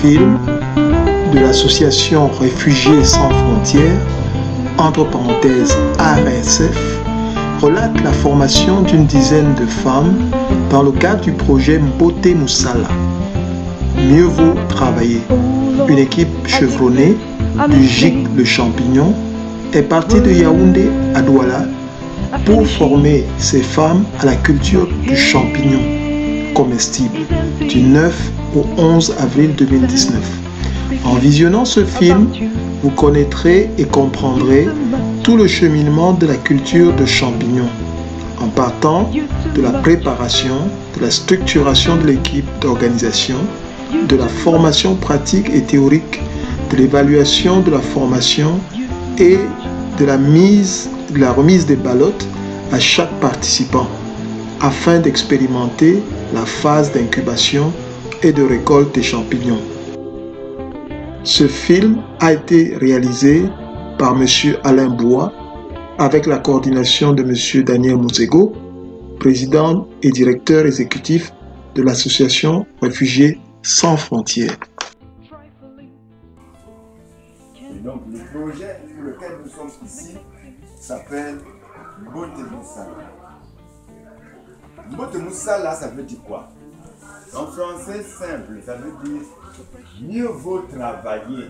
film de l'association Réfugiés sans frontières, entre parenthèses RSF, relate la formation d'une dizaine de femmes dans le cadre du projet Mbote Moussala. Mieux vaut travailler. Une équipe chevronnée du GIC Le Champignon est partie de Yaoundé à Douala pour former ces femmes à la culture du champignon comestible du 9 au 11 avril 2019. En visionnant ce film, vous connaîtrez et comprendrez tout le cheminement de la culture de champignons, en partant de la préparation, de la structuration de l'équipe d'organisation, de la formation pratique et théorique, de l'évaluation de la formation et de la remise des ballottes à chaque participant, afin d'expérimenter la phase d'incubation et de récolte des champignons. Ce film a été réalisé par M. Alain Bois avec la coordination de M. Daniel Mouzego, président et directeur exécutif de l'association Réfugiés sans frontières. Et donc le projet pour lequel nous sommes ici s'appelle Mbote Moussala. Mbote Moussala, ça veut dire quoi? En français simple, ça veut dire mieux vaut travailler.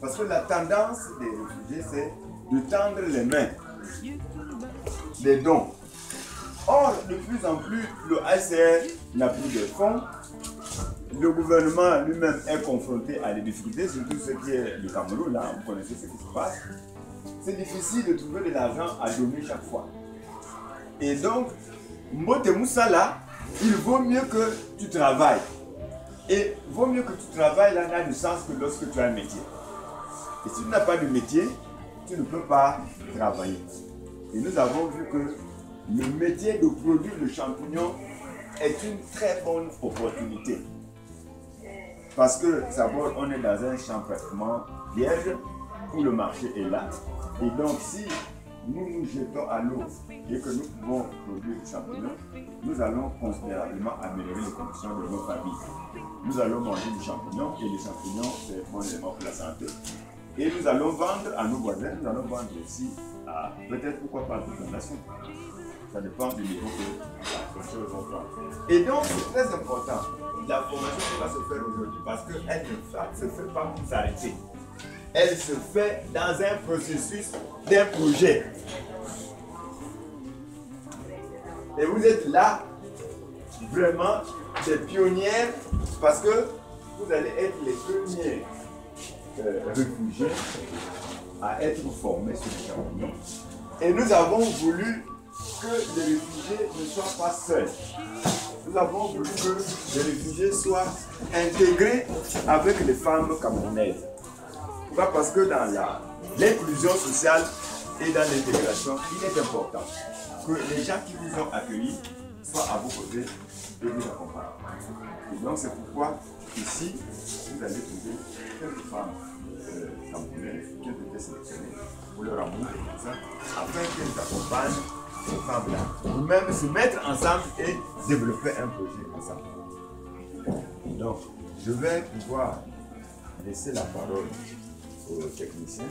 Parce que la tendance des réfugiés, c'est de tendre les mains, les dons. Or, de plus en plus, le HCR n'a plus de fonds. Le gouvernement lui-même est confronté à des difficultés, surtout ce qui est le Cameroun, là, vous connaissez ce qui se passe. C'est difficile de trouver de l'argent à donner chaque fois. Et donc, Mbote Moussala, il vaut mieux que tu travailles. Et vaut mieux que tu travailles là n'a de sens que lorsque tu as un métier. Et si tu n'as pas de métier, tu ne peux pas travailler. Et nous avons vu que le métier de produire le champignon est une très bonne opportunité. Parce que d'abord, on est dans un champ pratiquement vierge où le marché est là. Et donc, si nous nous jetons à l'eau et que nous pouvons produire du champignon, nous allons considérablement améliorer les conditions de nos familles. Nous allons manger du champignon et les champignons, c'est un bon élément pour la santé. Et nous allons vendre à nos voisins, nous allons vendre aussi à peut-être pourquoi pas à d'autres nations. Ça dépend du niveau que la chose va prendre. Et donc, c'est très important, la formation qui va se faire aujourd'hui, parce qu'elle ne se fait pas pour s'arrêter. Elle se fait dans un processus d'un projet. Et vous êtes là, vraiment, des pionnières, parce que vous allez être les premiers réfugiés à être formés sur les champignons. Et nous avons voulu que les réfugiés ne soient pas seuls. Nous avons voulu que les réfugiés soient intégrés avec les femmes camerounaises. Pourquoi? Parce que dans l'inclusion sociale et dans l'intégration, il est important que les gens qui vous ont accueillis soient à vos côtés et vous accompagnent. Et donc c'est pourquoi ici, vous allez trouver quelques femmes camerounaises qui ont été sélectionnées pour leur amour et tout ça, afin qu'elles accompagnent ces femmes-là, ou même se mettre ensemble et développer un projet ensemble. Donc, je vais pouvoir laisser la parole aux techniciens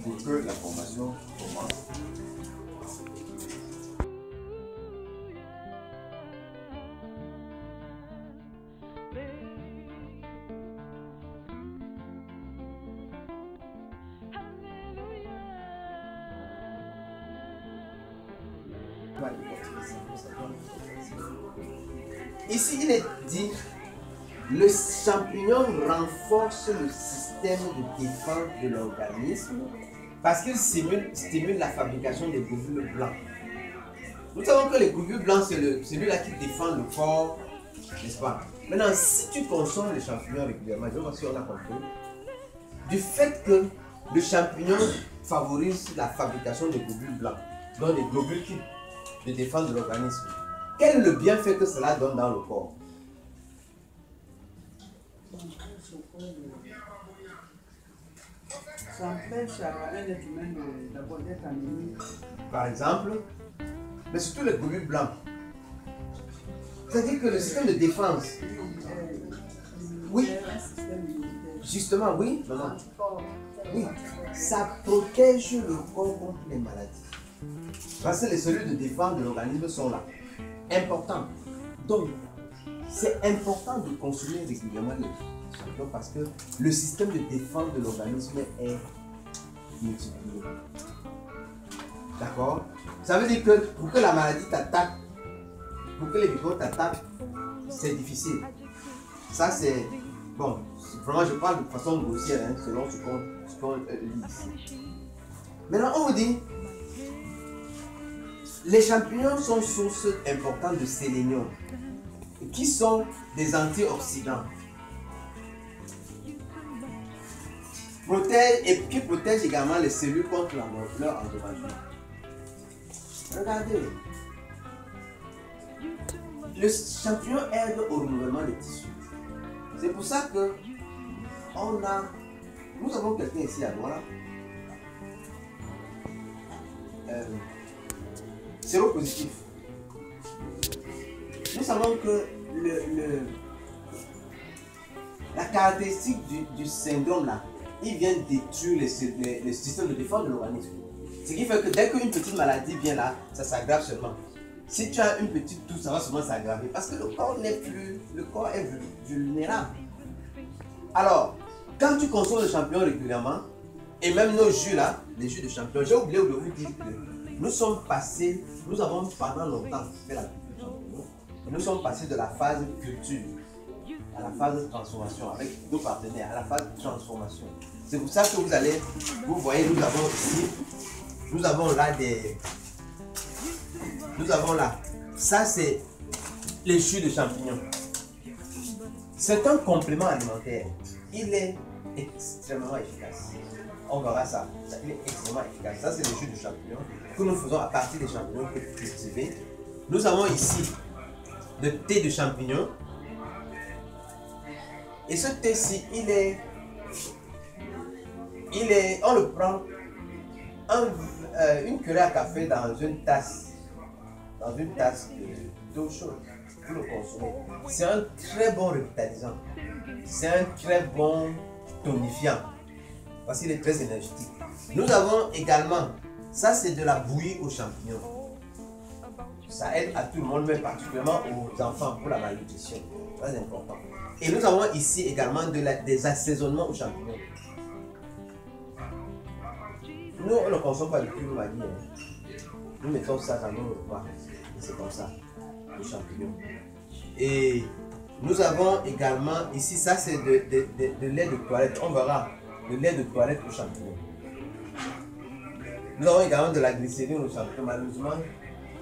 pour que la formation commence. Ici, il est dit, le champignon renforce le système de défense de l'organisme parce qu'il stimule la fabrication des globules blancs. Nous savons que les globules blancs, c'est celui-là qui défend le corps, n'est-ce pas? Maintenant, si tu consommes les champignons régulièrement, je vois si on a compris, du fait que le champignon favorise la fabrication des globules blancs, donc les globules qui défendent l'organisme, quel est le bienfait que cela donne dans le corps? Ça empêche à un être humain d'abord d'être anémique. Par exemple, mais surtout les globules blancs. C'est-à-dire que le système de défense Oui. un système immunitaire. Justement, oui, maman. Oui, ça protège le corps contre les maladies. Parce que les cellules de défense de l'organisme sont là. Important. Donc, c'est important de consommer régulièrement les champignons parce que le système de défense de l'organisme est multiplié. D'accord? Ça veut dire que pour que la maladie t'attaque, pour que les microbes t'attaquent, c'est difficile. Ça, c'est. Bon, vraiment, je parle de façon grossière, hein, selon ce qu'on lit ici. Maintenant, on vous dit les champignons sont source importante de sélénium, qui sont des antioxydants. Qui protègent également les cellules contre leur endommagement. Regardez. Le champignon aide au renouvellement des tissus. C'est pour ça que nous avons quelqu'un ici à droite. Séropositif. Nous savons que la caractéristique du syndrome là, il vient détruire le système de défense de l'organisme. Ce qui fait que dès qu'une petite maladie vient là, ça s'aggrave seulement. Si tu as une petite toux, ça va seulement s'aggraver parce que le corps est vulnérable. Alors, quand tu consommes le champignon régulièrement, et même nos jus là, les jus de champignon, j'ai oublié de vous dire que nous avons pendant longtemps fait la culture de champignons, nous sommes passés de la phase culture à la phase de transformation avec nos partenaires, à la phase de transformation. C'est pour ça que vous voyez, nous avons là, ça c'est les jus de champignons. C'est un complément alimentaire. Il est extrêmement efficace. On verra ça. Il est extrêmement efficace. Ça c'est le jus de champignons que nous faisons à partir des champignons cultivés. Nous avons ici le thé de champignons. Et ce thé-ci, on le prend une cuillère à café dans une tasse d'eau chaude pour le consommer. C'est un très bon revitalisant. C'est un très bon tonifiant parce qu'il est très énergétique. Nous avons également, ça c'est de la bouillie aux champignons. Ça aide à tout le monde, mais particulièrement aux enfants pour la malnutrition. Très important. Et nous avons ici également des assaisonnements aux champignons. Nous, on ne consomme pas de cube Maggi. Nous mettons ça dans nos repas. C'est comme ça, les champignons. Et nous avons également ici, ça c'est de lait de toilette. On verra le lait de toilette aux champignons. Nous avons également de la glycérine aux champignons. Malheureusement,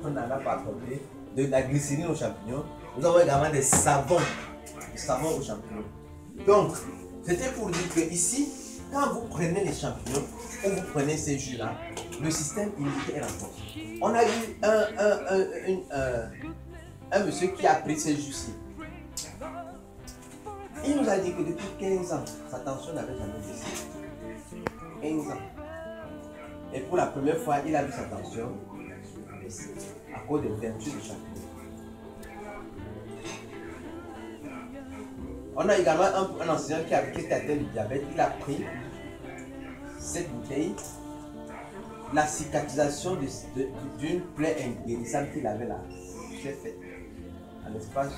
on n'en a pas compris. De la glycérine aux champignons. Nous avons également des savons aux champignons. Donc, c'était pour dire que ici, quand vous prenez les champignons ou vous prenez ces jus-là, le système immunitaire est renforcé. On a eu un monsieur qui a pris ces jus-ci. Il nous a dit que depuis 15 ans, sa tension n'avait jamais baissé. 15 ans. Et pour la première fois, il a vu sa tension baisser à cause des vertus du champignon. On a également un enseignant qui était atteint du diabète. Il a pris cette bouteille, la cicatrisation d'une plaie inguérissable qu'il avait là, s'est faite en l'espace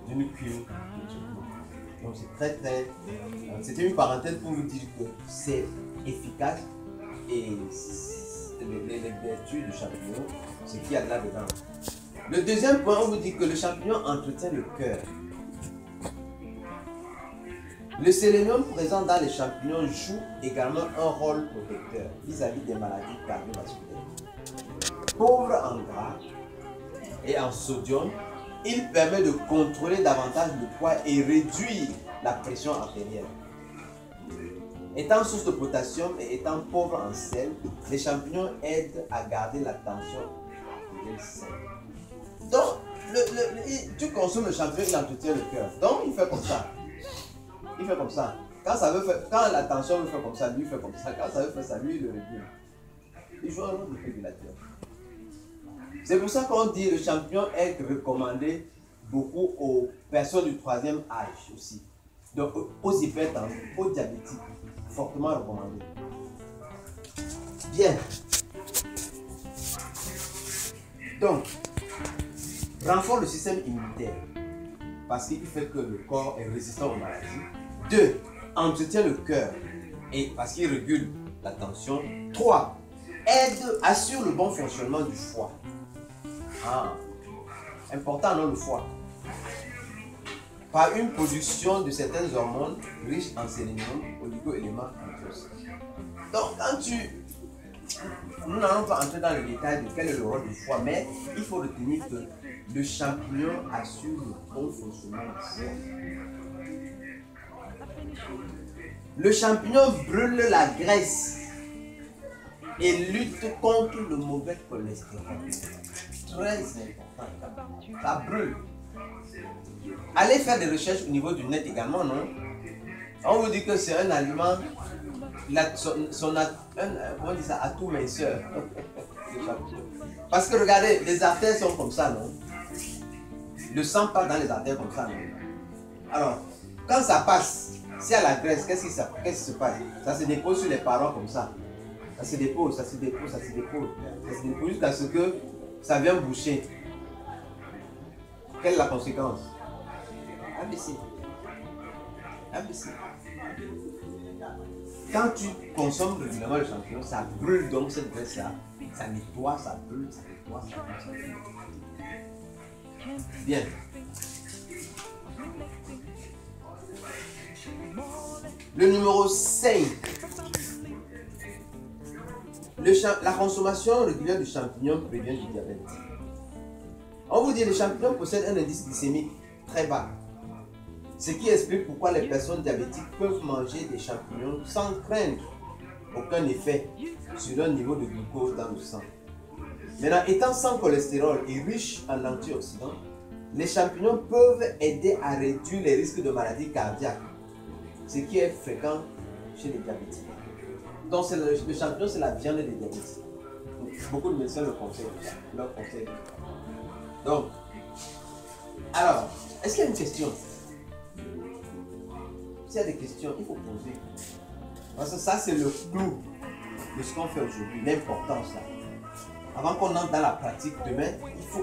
d'une cure. Donc c'est très. C'était une parenthèse pour vous dire que c'est efficace et les vertus du champignon, ce qu'il y a là-dedans. Le deuxième point, on vous dit que le champignon entretient le cœur. Le sélénium présent dans les champignons joue également un rôle protecteur vis-à-vis des maladies cardiovasculaires. Pauvre en gras et en sodium, il permet de contrôler davantage le poids et réduire la pression artérielle. Étant source de potassium et étant pauvre en sel, les champignons aident à garder la tension artérielle saine. Donc, tu consommes le champignon, il entretient le cœur. Donc, il fait comme ça. Il fait comme ça. Quand la tension veut faire comme ça, lui il fait comme ça. Quand ça veut faire ça, lui il le régule. Il joue un rôle de régulateur. C'est pour ça qu'on dit que le champignon est recommandé beaucoup aux personnes du 3e âge aussi. Donc, aux hypertendus, aux diabétiques, fortement recommandé. Bien. Donc, renforce le système immunitaire parce qu'il fait que le corps est résistant aux maladies. 2. Entretient le cœur et parce qu'il régule la tension. 3. Assure le bon fonctionnement du foie. Important, non, le foie. Par une production de certaines hormones riches en sélénium, oligo-éléments antioxydants. Donc, nous n'allons pas entrer dans le détail de quel est le rôle du foie, mais il faut retenir que le champignon assure le bon fonctionnement du foie. Le champignon brûle la graisse et lutte contre le mauvais cholestérol. Très important. Ça brûle. Allez faire des recherches au niveau du net également, non? On vous dit que c'est un aliment, comment on dit ça, atout minceur. Parce que regardez, les artères sont comme ça, non? Le sang passe dans les artères comme ça, non? Alors, quand ça passe, s'il y a la graisse, qu'est-ce qui se passe? Ça se dépose sur les parois comme ça. Ça se dépose, ça se dépose, ça se dépose. Ça se dépose jusqu'à ce que ça vienne boucher. Quelle est la conséquence? ABC. ABC. Quand tu consommes régulièrement le champignon, ça brûle donc cette graisse-là. Ça nettoie, ça brûle, ça nettoie, ça brûle, ça brûle. Bien. Le numéro 5. La consommation régulière du champignon prévient du diabète. On vous dit que les champignons possèdent un indice glycémique très bas. Ce qui explique pourquoi les personnes diabétiques peuvent manger des champignons sans craindre aucun effet sur leur niveau de glucose dans le sang. Maintenant, étant sans cholestérol et riches en antioxydants, les champignons peuvent aider à réduire les risques de maladies cardiaques, ce qui est fréquent chez les diabétiques. Donc, le champignon, c'est la viande des diabétiques. Donc, beaucoup de médecins le conseillent. Donc, alors, est-ce qu'il y a une question? S'il y a des questions, il faut poser. Parce que ça, c'est le clou de ce qu'on fait aujourd'hui, l'importance là. Avant qu'on entre dans la pratique demain, il faut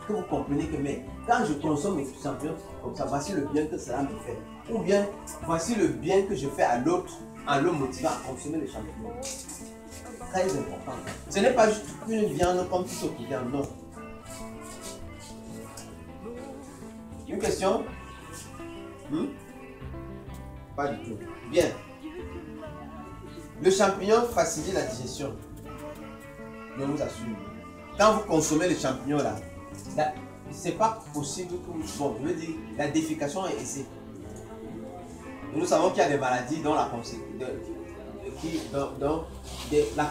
que vous compreniez que mais quand je consomme les champignons comme ça, voici le bien que cela me fait. Ou bien, voici le bien que je fais à l'autre en le motivant à consommer les champignons. Très important. Ce n'est pas juste une viande comme toute autre viande, non. Une question? Pas du tout. Bien. Le champignon facilite la digestion. Je vous assure. Quand vous consommez les champignons là, c'est pas possible que vous... Bon, je veux dire, la défécation est essayée. Nous savons qu'il y a des maladies dont la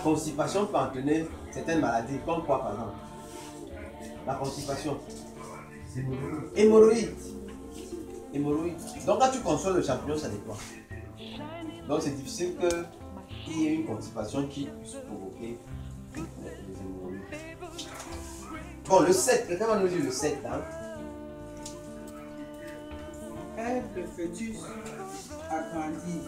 constipation peut entraîner certaines maladies, comme quoi par exemple? La constipation. Hémorroïdes. Donc quand tu consommes le champignon, ça nettoie. Donc c'est difficile qu'il y ait une constipation qui puisse provoquer des hémorroïdes. Bon, le 7, quelqu'un va nous dire le 7 hein? Aide le fœtus à grandir.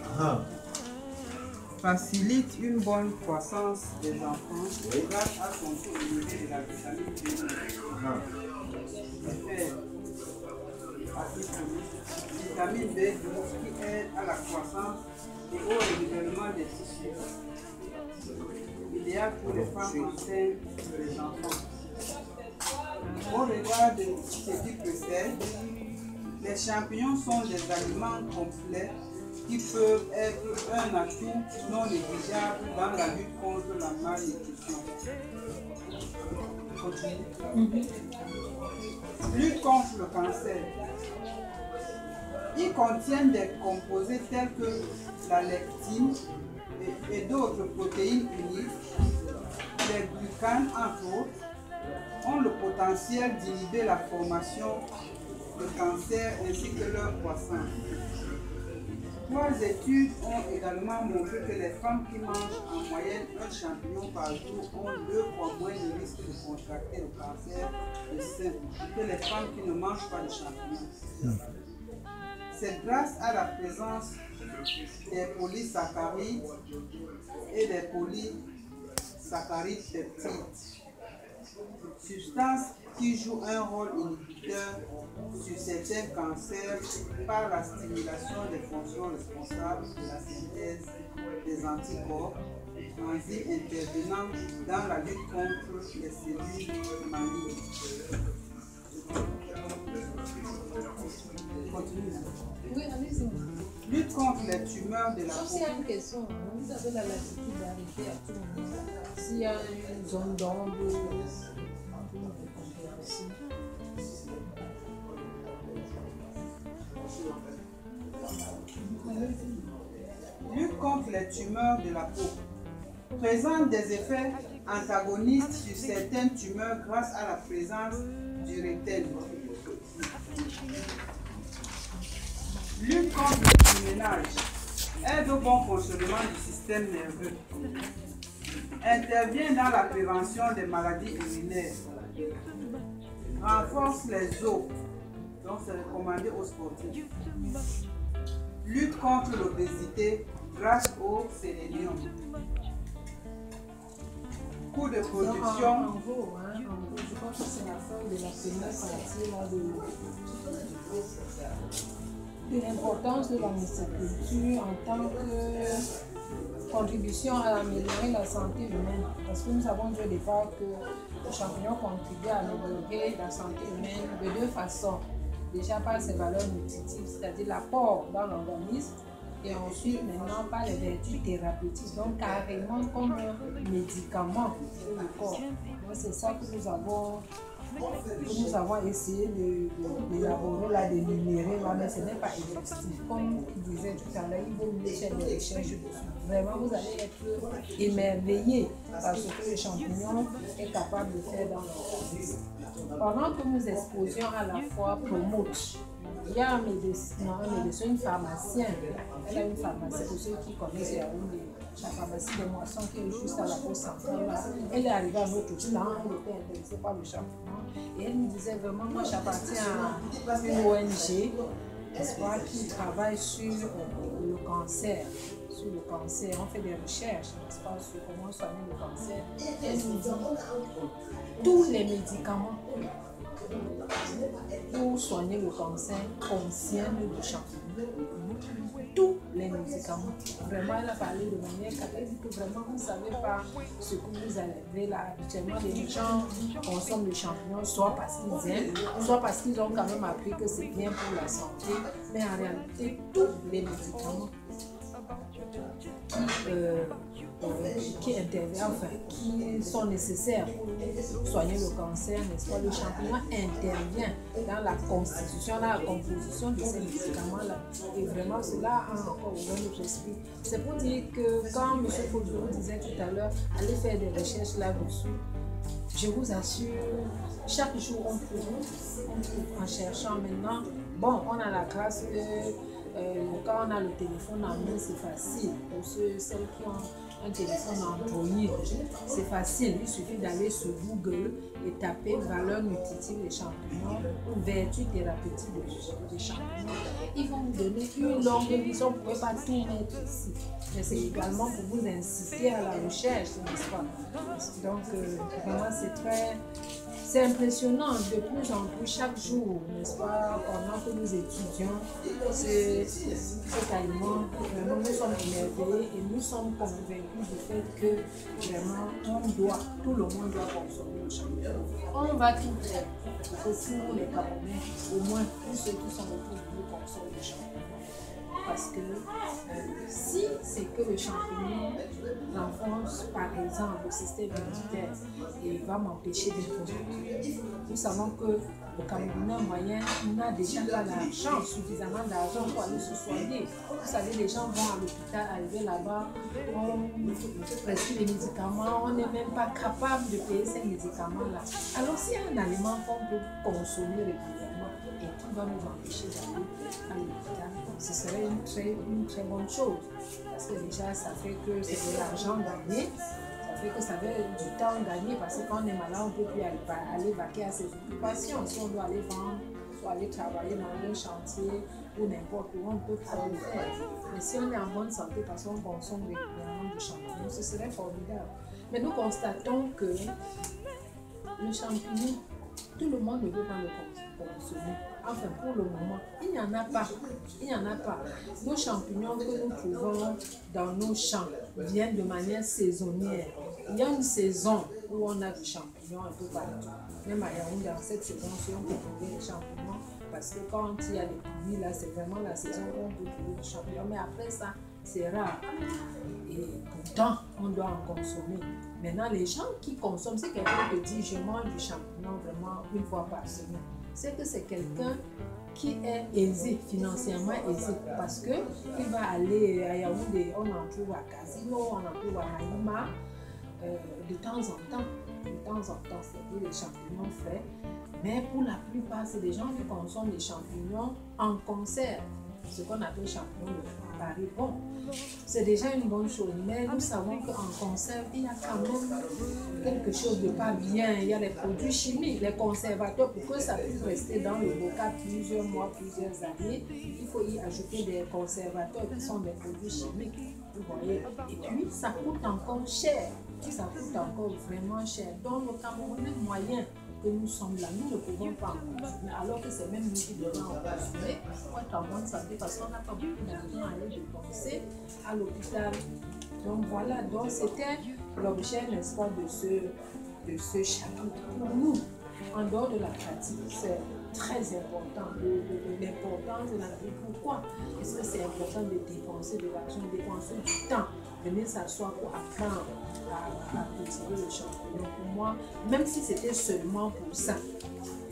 Facilite une bonne croissance des enfants grâce à son taux élevé de la vitamine B12. Vitamine B12 qui aide à la croissance et au renouvellement des tissus. Idéal pour les femmes enceintes et les enfants. Au regard de ce qui précède, les champignons sont des aliments complets qui peuvent être un atout non négligeable dans la lutte contre la malnutrition. Lutte contre le cancer. Ils contiennent des composés tels que la lectine et d'autres protéines uniques. Les glucanes, entre autres, ont le potentiel d'inhiber la formation de cancer ainsi que leur croissance. 3 études ont également montré que les femmes qui mangent en moyenne un champignon par jour ont 2 fois moins de risque de contracter le cancer du sein que les femmes qui ne mangent pas de champignons. C'est grâce à la présence des polysaccharides et des polysaccharides peptides, substances qui jouent un rôle inhibiteur sur certains cancers par la stimulation des fonctions responsables de la synthèse des anticorps, enzymes intervenant dans la lutte contre les cellules malignes. Oui, allez-y. Lutte contre les tumeurs de la Sauf peau. s'il y a une question, vous avez la latitude d'arrêter à tout moment. S'il y a une zone d'ombre, vous pouvez me répondre aussi. Lutte contre les tumeurs de la peau. Présente des effets antagonistes sur certaines tumeurs grâce à la présence du rectel. Lutte contre le surménage. Aide au bon fonctionnement du système nerveux. Intervient dans la prévention des maladies urinaires. Renforce les os. Donc c'est recommandé aux sportifs. Lutte contre l'obésité grâce au sélénium. Coût de Donc, production. en gros, je pense que c'est la fin de la première partie là, de l'importance de la mysticulture en tant que contribution à améliorer la santé humaine. Parce que nous avons dit au départ que le champignon contribue à améliorer la santé humaine de deux façons. Déjà par ses valeurs nutritives, c'est-à-dire l'apport dans l'organisme, et ensuite maintenant par les vertus thérapeutiques, donc carrément comme un médicament pour le corps. Donc c'est ça que nous avons essayé d'élaborer, là, d'énumérer, là, mais ce n'est pas exhaustif. Comme il disait tout à l'heure, il vaut mieux faire des recherches dessus. Vraiment, vous allez être émerveillé par ce que le champignon est capable de faire dans l'organisme. Pendant que nous exposions à la fois promote, il y a un médecin, une pharmacienne. Elle a une pharmacie, pour ceux qui connaissent la pharmacie des moissons qui est juste à la poste centrale. Elle est arrivée à notre stand, elle était intéressée par le champignon. Et elle nous disait vraiment, moi j'appartiens à une ONG, n'est-ce qui travaille sur le cancer. Sur le cancer, on fait des recherches, n'est-ce pas, sur comment soigner le cancer. Elle nous dit tous les médicaments pour soigner le cancer contiennent le champignon. Tous les médicaments. Vraiment, elle a parlé de manière elle dit que vraiment vous ne savez pas ce que vous avez là. Habituellement, les gens consomment le champignon soit parce qu'ils aiment, soit parce qu'ils ont quand même appris que c'est bien pour la santé. Mais en réalité, tous les médicaments qui interviennent, enfin, qui sont nécessaires pour soigner le cancer, n'est-ce pas? Le champignon intervient dans la constitution, dans la composition de ces médicaments-là. Et vraiment, cela a encore ouvert notre esprit. C'est pour dire que quand M. Faudou disait tout à l'heure, allez faire des recherches là-dessus, je vous assure, chaque jour on trouve en cherchant maintenant. Bon, on a la grâce que quand on a le téléphone en main, c'est facile. Pour celles qui ont un téléphone Android, c'est facile. Il suffit d'aller sur Google et taper valeurs nutritives des champignons ou vertus thérapeutiques des champignons. Ils vont vous donner une longue liste. On ne pouvait pas tout mettre ici. Mais c'est également pour vous inciter à la recherche, n'est-ce pas? Donc, vraiment, c'est impressionnant, de plus en plus chaque jour, n'est-ce pas, pendant que nous étudions cet aliment, vraiment nous sommes émerveillés et nous sommes convaincus du fait que vraiment tout le monde doit consommer le champignon. On va tout faire pour que tous les Camerounais, au moins tous ceux qui sont autour de nous, consomment le champignon. Parce que si c'est que le champignon renforce par exemple le système immunitaire et va m'empêcher d'être productif, nous savons que le Camerounais moyen n'a déjà pas l'argent, suffisamment d'argent pour aller se soigner. Vous savez, les gens vont à l'hôpital, arriver là-bas, on prescrit des médicaments, on n'est même pas capable de payer ces médicaments-là. Alors s'il y a un aliment qu'on peut consommer régulièrement et qui va nous empêcher d'aller à l'hôpital, ce serait une très bonne chose. Parce que déjà, ça fait que c'est de l'argent gagné, ça fait que ça fait du temps gagné, parce que quand on est malade, on ne peut plus aller vaquer à ses occupations. Si on doit aller vendre soit aller travailler dans un chantier ou n'importe où, on ne peut pas le faire. Mais si on est en bonne santé parce qu'on consomme régulièrement du champignon, ce serait formidable. Mais nous constatons que le champignon, tout le monde ne veut pas le consommer. Enfin, pour le moment, il n'y en a pas. Il n'y en a pas. Nos champignons que nous trouvons dans nos champs viennent de manière saisonnière. Il y a une saison où on a du champignon un peu partout. Même à Yaoundé, dans cette saison-ci, on peut trouver des champignons parce que quand il y a les pluies, là, c'est vraiment la saison où on peut trouver des champignons. Mais après ça, c'est rare. Et pourtant, on doit en consommer. Maintenant, les gens qui consomment, c'est quelqu'un qui dit « je mange du champignon vraiment une fois par semaine ». C'est que c'est quelqu'un qui est aisé, financièrement aisé, parce qu'il va aller à Yaoundé, on en trouve à Casino, on en trouve à Naïma, de temps en temps, c'est-à-dire les champignons frais. Mais pour la plupart, c'est des gens qui consomment les champignons en conserve, ce qu'on appelle champignons de Paris. Bon, c'est déjà une bonne chose, mais nous savons qu'en conserve, il y a quand même quelque chose de pas bien. Il y a les produits chimiques, les conservateurs, pour que ça puisse rester dans le bocal plusieurs mois, plusieurs années, il faut y ajouter des conservateurs qui sont des produits chimiques. Vous voyez, et puis ça coûte encore cher, ça coûte encore vraiment cher. Donc le Camerounais moyen que nous sommes là, nous ne pouvons pas en consommer, alors que c'est même nous qui devons en consommer pour être en bonne santé, parce qu'on n'a pas beaucoup d'argent à aller dépenser à l'hôpital. Donc voilà, donc c'était l'objet, n'est-ce pas, de ce chapitre. Pour nous, en dehors de la pratique, c'est très important, l'importance de la vie. Pourquoi est-ce que c'est important de dépenser de l'argent, de dépenser du temps, venir s'asseoir pour apprendre à cultiver le champignon? Pour moi, même si c'était seulement pour ça,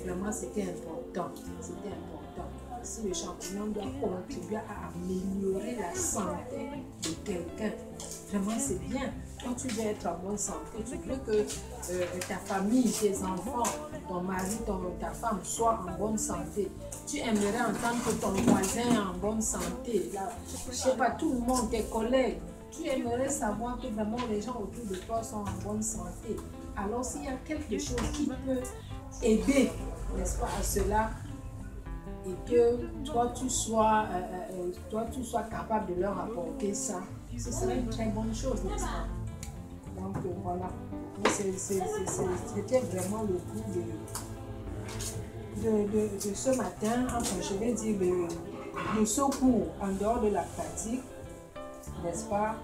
vraiment c'était important. C'était important. Si le champignon doit contribuer à améliorer la santé de quelqu'un, vraiment c'est bien. Quand tu veux être en bonne santé, tu veux que ta famille, tes enfants, ton mari, ta femme soient en bonne santé. Tu aimerais entendre que ton voisin est en bonne santé. Là, je ne sais pas, tout le monde, tes collègues. Tu aimerais savoir que vraiment les gens autour de toi sont en bonne santé. Alors s'il y a quelque chose qui peut aider, n'est-ce pas, à cela, et que toi tu sois capable de leur apporter ça, ce serait une très bonne chose, n'est-ce pas? Donc voilà, c'était vraiment le coup de ce matin, enfin je vais dire le secours en dehors de la pratique, n'est-ce pas?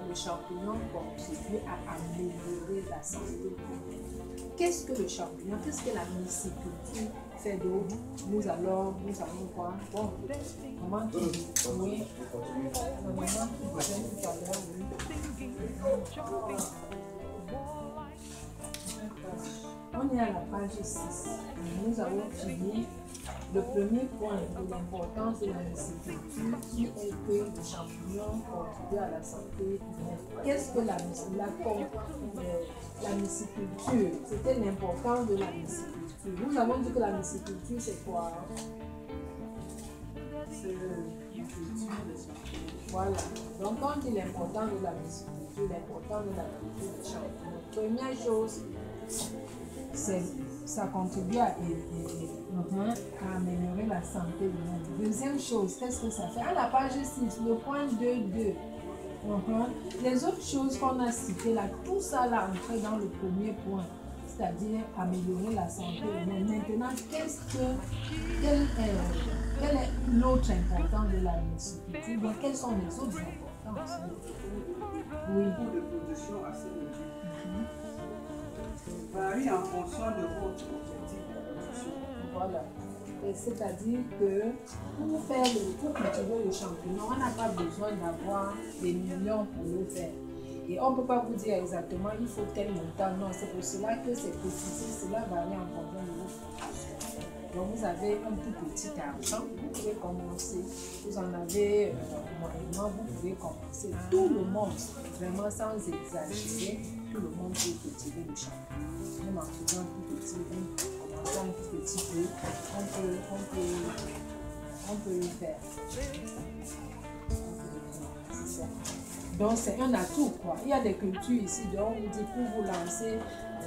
Les champignons contribuent à améliorer la santé. Qu'est-ce que le champignon? Qu'est-ce que la myciculture fait d'autre? Nous allons voir. Bon, comment tu dis? Oui. Maman qui disait tout à l'heure, oui. On est à la page 6. Nous avons fini le premier point de l'importance de la myciculture, qui est que le champignon contribue à la santé humaine. Qu'est-ce que la myciculture? C'était l'importance de la myciculture. Nous avons dit que la myciculture, c'est quoi? C'est la culture des champignons. Voilà. Donc, quand on dit l'importance de la myciculture, l'importance de la culture des champignons, première chose, ça contribue à améliorer la santé humaine. Deuxième chose, qu'est-ce que ça fait? À la page 6, le point 2.2. Les autres choses qu'on a citées là, tout ça là entrait dans le premier point, c'est-à-dire améliorer la santé humaine. Maintenant, quelle est l'autre importance de la myciculture? Quelles sont les autres importances? Oui. De position assez logique. Varie en fonction de votre objectif de production. Voilà. C'est-à-dire que pour cultiver le champignon, on n'a pas besoin d'avoir des millions pour le faire. Et on ne peut pas vous dire exactement il faut tel montant. Non, c'est pour cela que c'est précisé, cela varie en fonction de votre production. Donc vous avez un tout petit argent, vous pouvez commencer. Vous en avez moyennement, vous pouvez commencer. Tout le monde, vraiment sans exagérer, tout le monde peut cultiver le champignon. Même en faisant un tout petit peu, en commençant un tout petit peu, on peut le faire. C'est fois. Donc c'est un atout quoi. Il y a des cultures ici, donc on dit pour vous lancer,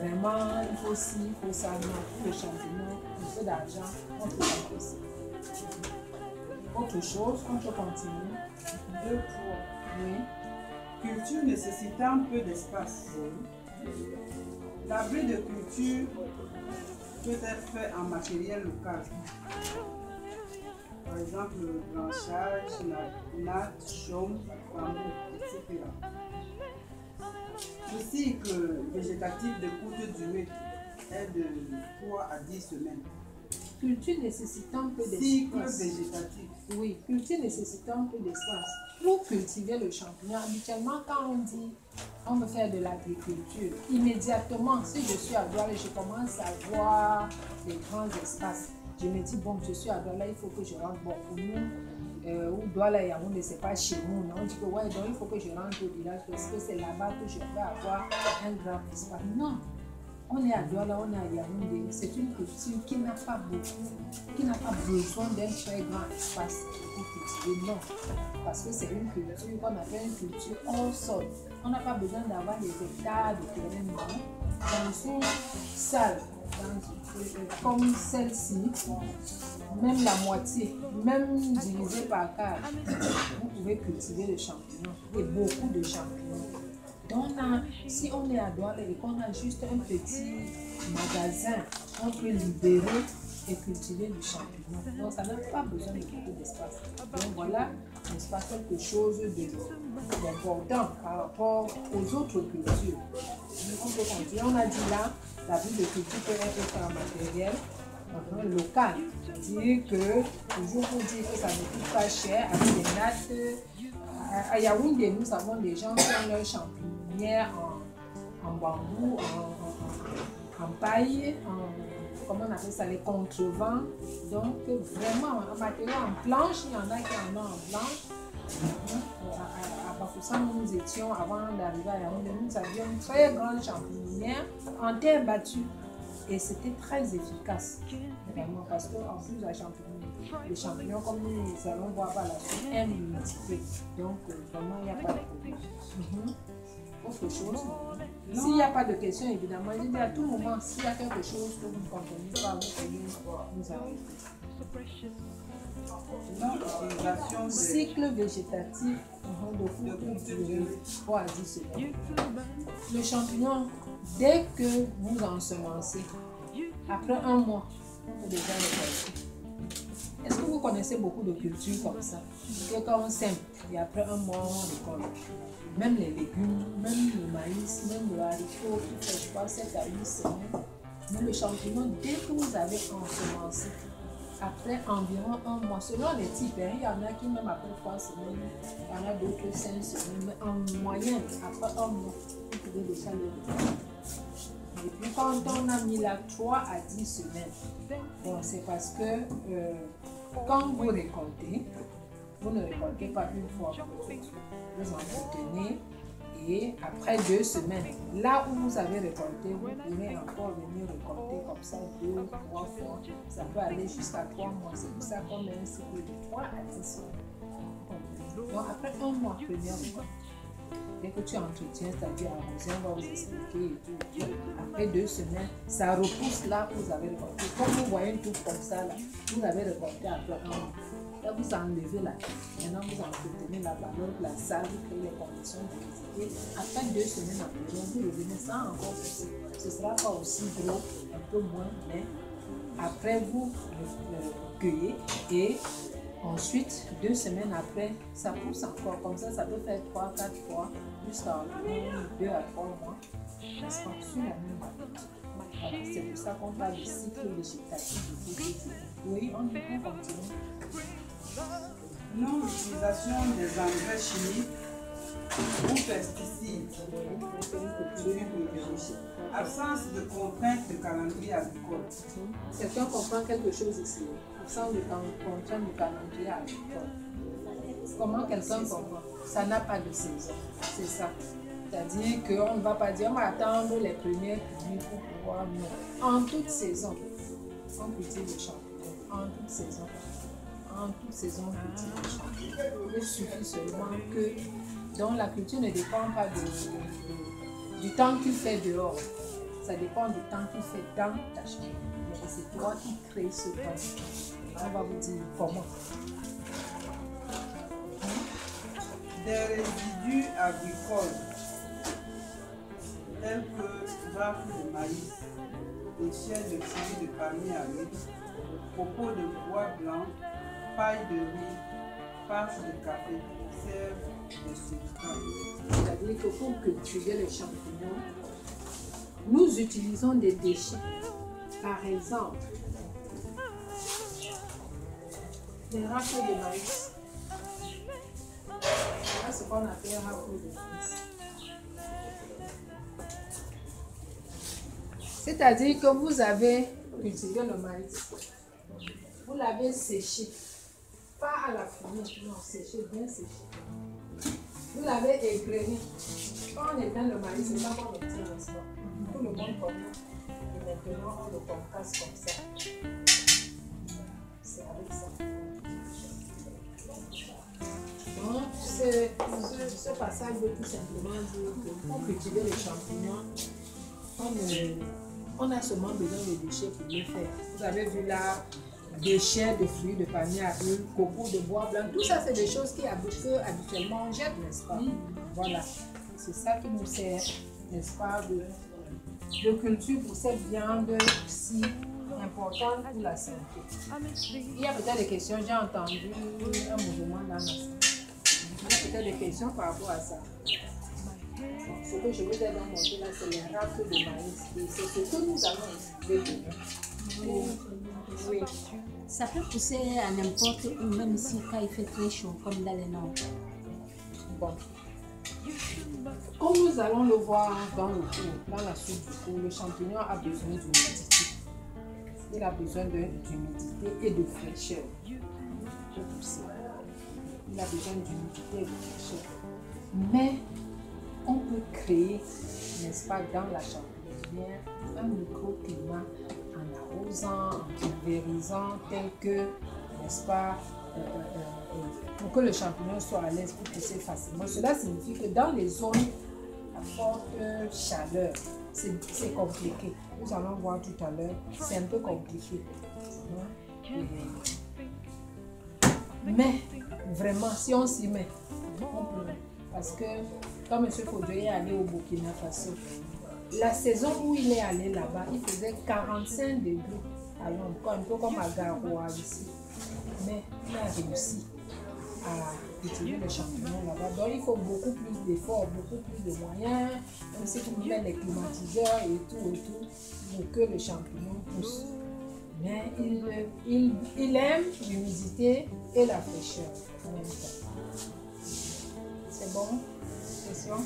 vraiment il faut ci, il faut ça, non, pour le champignon, un peu d'argent, on peut faire aussi. Autre chose, on peut continuer. 2 poids. Oui. Culture nécessitant peu d'espace. L'abri de culture peut être fait en matériel local. Par exemple, le blanchage, la natte, chaume, bambou, etc. Le cycle végétatif de courte durée est de 3 à 10 semaines. Culture nécessitant peu Cycle d'espace. végétatif. Oui, culture nécessitant peu d'espace. Pour cultiver le champignon, habituellement, quand on dit on veut faire de l'agriculture, immédiatement, si je suis à Douala et je commence à voir les grands espaces, je me dis, bon, je suis à Douala, il faut que je rentre. Bon, pour nous, ou Douala et Yaoundé, c'est pas chez nous. Non? On dit que, ouais, donc il faut que je rentre au village parce que c'est là-bas que je vais avoir un grand espace. Non. On est à Douala, on est à Yaoundé. C'est une culture qui n'a pas besoin d'un très grand espace pour cultiver. Non. Parce que c'est une culture qu'on appelle une culture hors sol. On n'a pas besoin d'avoir des hectares de terrain, non. Dans une salle, comme celle-ci, même la moitié, même divisé par 4, vous pouvez cultiver le champignon et beaucoup de champignons. Donc, si on est à Douala et qu'on a juste un petit magasin, on peut libérer et cultiver du champignon. Donc, ça n'a pas besoin de beaucoup d'espace. Donc, voilà, n'est-ce pas, quelque chose d'important par rapport aux autres cultures. On peut continuer. On a dit là, la vie de culture peut être faite en matériel local. C'est-à-dire que, toujours pour dire que ça ne coûte pas cher, avec des nattes. À Yaoundé, nous avons des gens qui ont leurs champignons en bambou, en paille, comment on appelle ça, les contrevents. Donc, vraiment, en matériel en planche, il y en a qui en ont en planche. À Bafoussam, nous étions, avant d'arriver à Yaoundé, nous avions une très grande champignon en terre battue. Et c'était très efficace, vraiment, parce qu'en plus, les champignons, comme nous allons voir par la suite, aiment l'humidité. Donc, vraiment, il n'y a pas de problème. Autre chose. S'il n'y a pas de questions, évidemment, je dis à tout moment, s'il y a quelque chose que vous ne comprenez pas, vous pouvez nous arrêter. Cycle végétatif de courte durée, 3 à 10 semaines. Le champignon, dès que vous ensemencez, après 1 mois, on peut déjà récolter. Est-ce que vous connaissez beaucoup de cultures comme ça? Que quand on sème, et après 1 mois, on récolte. Même les légumes, même le maïs, même le haricot, qui fait, je crois, 7 à 8 semaines. Mais le champignon, dès que vous avez ensemencé, après environ 1 mois, selon les types, il y en a qui même après 3 semaines, il y en a d'autres 5 semaines, mais en moyenne, après 1 mois, vous pouvez déjà le récolter. Et puis quand on a mis là 3 à 10 semaines, bon, c'est parce que quand vous récoltez, vous ne récoltez pas une fois pour toutes. Vous entretenez et après 2 semaines, là où vous avez récolté, vous pourrez encore venir récolter comme ça 2 ou 3 fois. Ça peut aller jusqu'à 3 mois. C'est pour ça qu'on met un cycle de 3 à 10 semaines. Donc après 1 mois, première récolte. Dès que tu entretiens, c'est-à-dire arroser, on va vous expliquer et tout. Après 2 semaines, ça repousse là où vous avez récolté. Comme vous voyez une touche comme ça, là, vous avez récolté après 1 mois. Là, vous enlevez là. Maintenant, vous entretenez la valeur de la salle, vous créez les conditions de visiter. Après 2 semaines environ, vous revenez sans encore pousser. Ce ne sera pas aussi gros, un peu moins, mais après, vous cueillez et ensuite, 2 semaines après, ça pousse encore. Comme ça, ça peut faire 3 à 4 fois, jusqu'à 2 à 3 mois. N'est-ce pas? Sur la même variété. Voilà, c'est pour ça qu'on parle du cycle végétatif de beauté. Oui, on continue. Non-utilisation des engrais chimiques ou pesticides. Absence de contraintes de calendrier agricole. Quelqu'un comprend quelque chose ici? Absence de contraintes de calendrier agricole. Comment quelqu'un comprend? Ça n'a pas de saison. C'est ça. C'est-à-dire qu'on ne va pas dire on va attendre les premières pluies pour pouvoir. Non. En toute saison, on cultive le champignon. En toute saison. En toute saison, on cultive le champignon. Il suffit seulement que Donc la culture ne dépend pas du temps qu'il fait dehors. Ça dépend du temps qu'il fait dans ta chambre. Et c'est toi qui crée ce temps. On va vous dire comment. Des résidus agricoles tels que rafles de maïs, déchets de fruits de palmier aride, copeaux de bois blanc, paille de riz, pâche de café servent de substrat. C'est-à-dire que pour cultiver les champignons, nous utilisons des déchets. Par exemple, des rafles de maïs. Voilà ce qu'on appelle rafles de maïs. C'est-à-dire que vous avez cultivé le maïs, vous l'avez séché, pas à la fumée, non, séché, bien séché. Vous l'avez égrené. Quand on éteint le maïs, c'est ça qu'on obtient, n'est-ce pas? Tout le monde connaît. Et maintenant, on le concasse comme ça. C'est avec ça. Donc, ce passage veut tout simplement dire que pour cultiver les champignons, on a seulement besoin de déchets pour le faire. Vous avez vu là, déchets de fruits, de palmier à huile, copeaux de bois blanc, tout ça c'est des choses que habituellement on jette, n'est-ce pas? Voilà, c'est ça qui nous sert, n'est-ce pas, de culture pour cette viande si importante pour la santé. Il y a peut-être des questions, j'ai entendu un mouvement dans la salle. Il y a peut-être des questions par rapport à ça. Ce que je vous ai montré là, c'est les rafles de maïs. Et c'est ce que nous allons utiliser. Oui. Ça peut pousser à n'importe où, même ici quand il fait très chaud, comme dans les Nord. Bon. Comme nous allons le voir dans le cours, dans la suite du cours, le champignon a besoin d'humidité. Il a besoin d'humidité et de fraîcheur pour pousser. Il a besoin d'humidité et de fraîcheur. Mais on peut créer, n'est-ce pas, dans la champignon, un microclimat en arrosant, en pulvérisant, tel que, n'est-ce pas, pour que le champignon soit à l'aise pour pousser facilement. Cela signifie que dans les zones à forte chaleur, c'est compliqué. Nous allons voir tout à l'heure, c'est un peu compliqué. Mais vraiment, si on s'y met, on peut. Parce que quand M. Faudier est allé au Burkina Faso, la saison où il est allé là-bas, il faisait 45 degrés à l'ombre, un peu comme à Garoua ici. Mais il a réussi à cultiver les champignons là-bas. Donc il faut beaucoup plus d'efforts, beaucoup plus de moyens, même si vous mettez les climatiseurs et tout, pour que les champignons poussent. Mais il aime l'humidité et la fraîcheur en même temps. C'est bon? Question?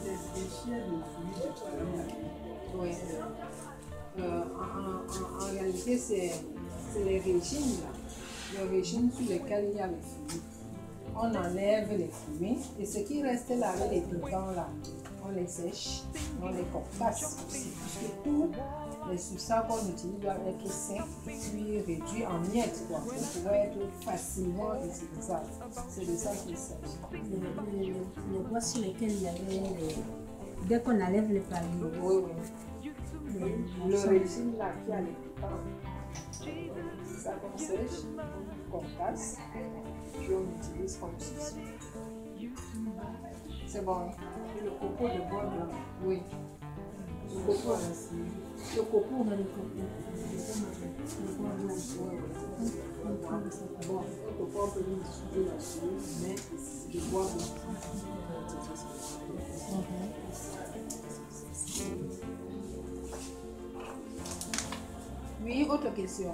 Les déchets de fruits de palmier. Oui. En réalité, c'est les régimes là. Les régimes sur lesquels il y a les fruits. On enlève les fruits et ce qui reste là avec les piquants là, on les sèche, on les concasse aussi. Puisque tous les substances qu'on utilise doivent être secs puis réduits en miettes quoi, pour pouvoir être facilement utilisables. C'est de ça qu'il s'agit. Les bois sur lesquels il y avait dès qu'on enlève les palmiers. Oui, oui. Le régime là qui a les piquants, c'est ça qu'on sèche, qu'on casse, puis on utilise comme ceci. C'est bon. Et le copeau de bois blanc, oui. Le copeau aussi. Le copeau, on a le copeau. Le bois blanc, oui. Bon, le copeau, on peut l'utiliser là-dessus, mais le bois blanc. Oui, autre question.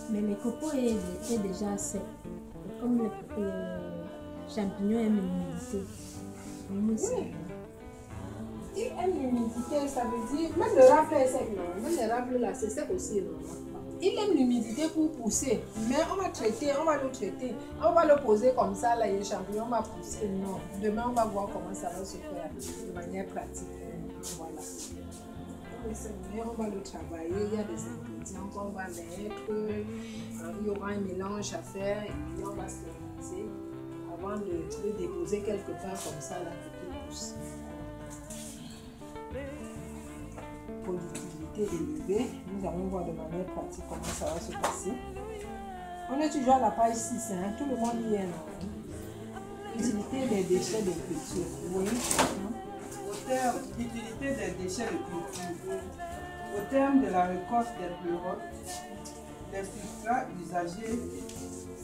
Mais les copeaux étaient déjà secs. Comme les champignons aiment l'humidité. Oui. Il aime l'humidité, ça veut dire, même le rafle est sec, non? Même les rafles là, c'est sec aussi, non? il aime l'humidité pour pousser, mais on va le traiter, on va le poser comme ça, là, les champignons, on va pousser. Non, demain on va voir comment ça va se faire de manière pratique. Voilà. On va le travailler, il y a des ingrédients qu'on va mettre, il y aura un mélange à faire et puis on va stériliser avant de le déposer quelque part comme ça, là, pour qu'il pousse. Productivité élevée, nous allons voir de manière pratique comment ça va se passer. On est toujours à la page 6, hein? Tout le monde y est. Utilité des déchets de culture. Oui. Au terme d'utilité des déchets de culture, au terme de la récolte des pleurotes, les substrats usagés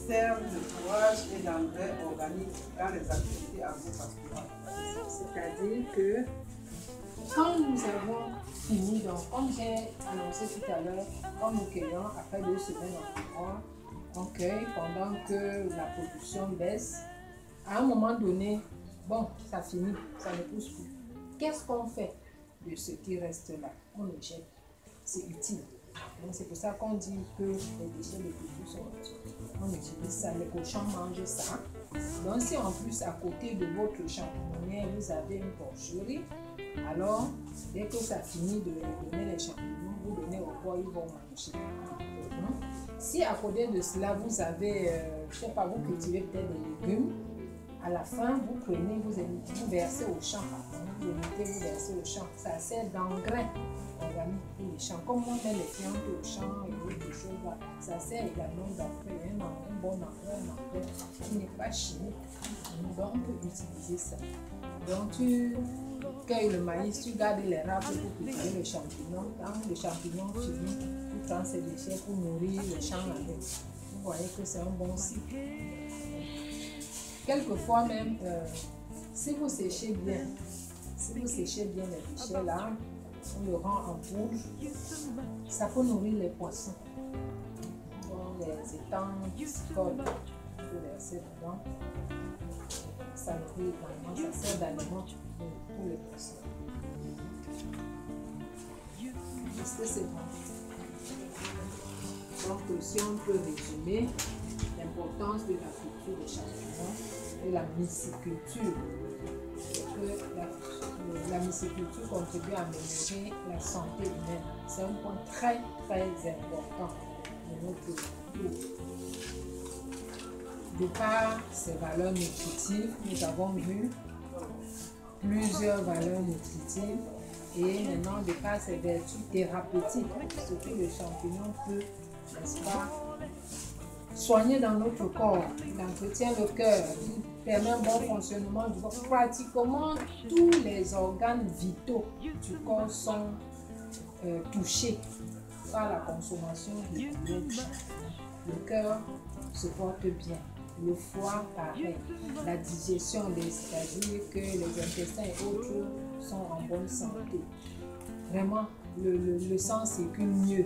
servent de fourrage et d'engrais organiques dans les activités agro-pastorales. C'est-à-dire que quand nous avons fini, donc comme j'ai annoncé tout à l'heure, quand nous cueillons après 2 semaines environ, on cueille pendant que la production baisse. À un moment donné, bon, ça finit, ça ne pousse plus. Qu'est-ce qu'on fait de ce qui reste là? On le jette. C'est utile. Donc c'est pour ça qu'on dit que les déchets de culture sont utiles. On utilise ça, les cochons mangent ça. Donc si en plus à côté de votre champignonnière, vous avez une porcherie, alors dès que ça finit de donner les champignons, vous donnez au porc, ils vont manger. Si à côté de cela, vous avez, je ne sais pas, vous cultivez peut-être des légumes, à la fin, vous prenez, vous versez au champ. Vous mettez, vous versez au champ. Ça sert d'engrais organique pour les champs. Comme on met les plantes au champ et autres choses là, ça sert également d'engrais, un bon engrais, qui n'est pas chimique. Donc on peut utiliser ça. Donc tu cueilles le maïs, tu gardes les râpes pour cultiver les champignons. Quand les champignons finissent, tu prends ces déchets pour nourrir le champ avec. Vous voyez que c'est un bon cycle. Quelquefois même, si vous séchez bien les déchets là, on le rend en poudre, ça peut nourrir les poissons. Dans les étangs piscicoles, on peut verser dedans. Ça nourrit également, ça sert d'aliment pour les poissons. Est-ce que c'est bon? Donc, si on peut résumer l'importance de la culture des champignons et la myciculture, c'est que la myciculture contribue à améliorer la santé humaine. C'est un point très important de notre vie. De par ses valeurs nutritives, nous avons vu plusieurs valeurs nutritives et maintenant de par ses vertus thérapeutiques, ce que le champignon peut, n'est-ce pas, soigner dans notre corps. Il entretient le cœur, il permet un bon fonctionnement du corps. Pratiquement tous les organes vitaux du corps sont touchés par la consommation du champignon. Le cœur se porte bien. Le foie, pareil. La digestion, c'est-à-dire que les intestins et autres sont en bonne santé. Vraiment, le sang circule mieux.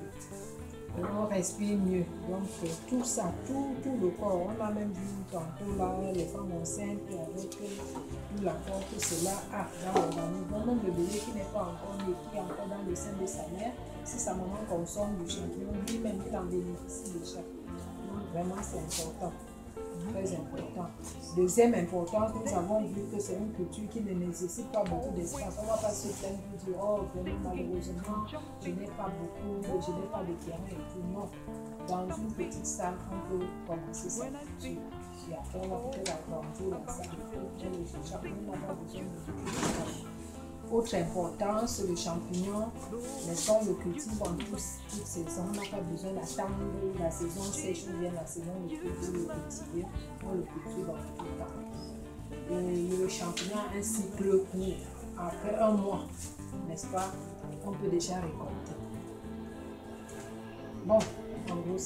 On respire mieux. Donc, tout ça, tout le corps, on a même vu tantôt là, les femmes enceintes avec tout l'apport que cela a dans l'organisme. Donc, même le bébé qui n'est pas encore né, qui est encore dans le sein de sa mère, si sa maman consomme du champignon, lui-même, il en bénéficie déjà. Donc, vraiment, c'est important. Très important. Deuxième importance, nous avons vu que c'est une culture qui ne nécessite pas beaucoup d'espace. On ne va pas se plaindre pour dire, oh, vraiment, malheureusement, je n'ai pas de terrain et tout. Non. Dans une petite salle, on peut commencer sa culture. Et après, on va peut-être agrandir la salle. Le champignon n'a pas besoin de beaucoup d'espace. Autre importance, le champignon, mais on le cultive en toute saison. On n'a pas besoin d'attendre la saison sèche ou bien la saison de le cultiver. On le cultive en tout temps. Et le champignon a un cycle court. Après 1 mois, n'est-ce pas, on peut déjà récolter. Bon, en gros,